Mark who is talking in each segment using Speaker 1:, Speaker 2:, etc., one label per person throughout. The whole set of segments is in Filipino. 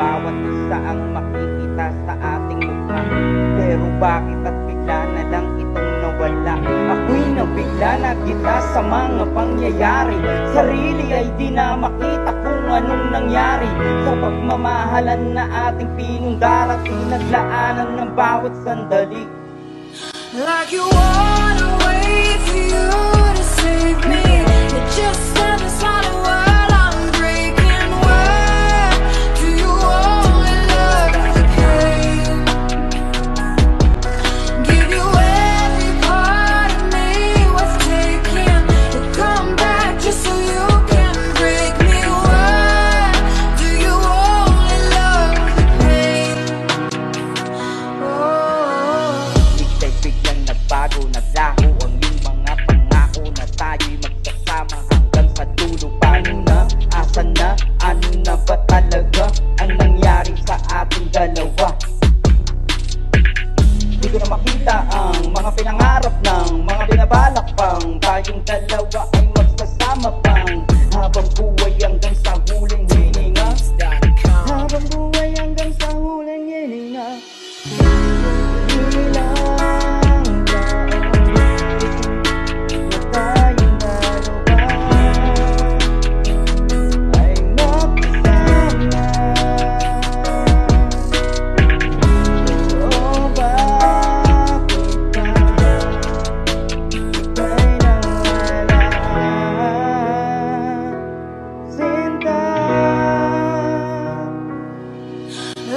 Speaker 1: bawat isa ang makikita sa ating mukha. Pero bakit at bigla na lang itong nawala? Ako'y nabigla na kita sa mga pangyayari. Sarili ay di na makita kung anong nangyari. Sa pagmamahalan na ating pinundarat, pinaglaanan ng bawat sandali.
Speaker 2: Like you wanna wait for you to save me. You're just another solid world I'm breaking. Where do you only love the pain? Give you every part of me worth taking. To come back just so you can break me. Where do you only love the pain? Oh,
Speaker 1: Biglang nagbago, naglaho ang iyong mga pangako na tayo'y magsasama hanggang sa dulo. Paano na? Asan na? Ano na ba talaga ang nangyari sa ating dalawa? Di ko na makita ang mga pinangarap ng mga binabalak pang tayong dalawa ay magsasama pang habang buhay hanggang sa huling hininga. Habang buhay hanggang sa huling hininga.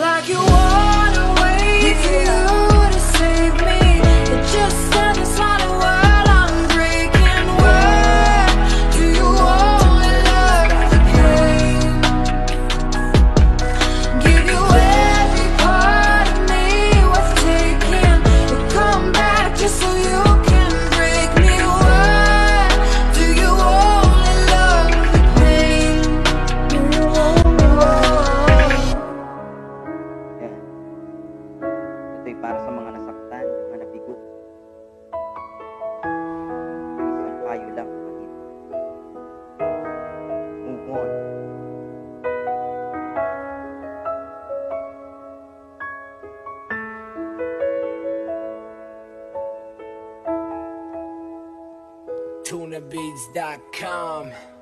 Speaker 2: like you wanna wait for you to save me. You're just another solid world I'm breaking. Where do you only love the pain? Give you every part of me worth taking. You come back just so you can break me. Where do you only love the pain?
Speaker 1: Ito'y para sa mga nasaktan, mga nabigo. Isang payo lang, kapatid. Move on.
Speaker 3: TunaBeats.com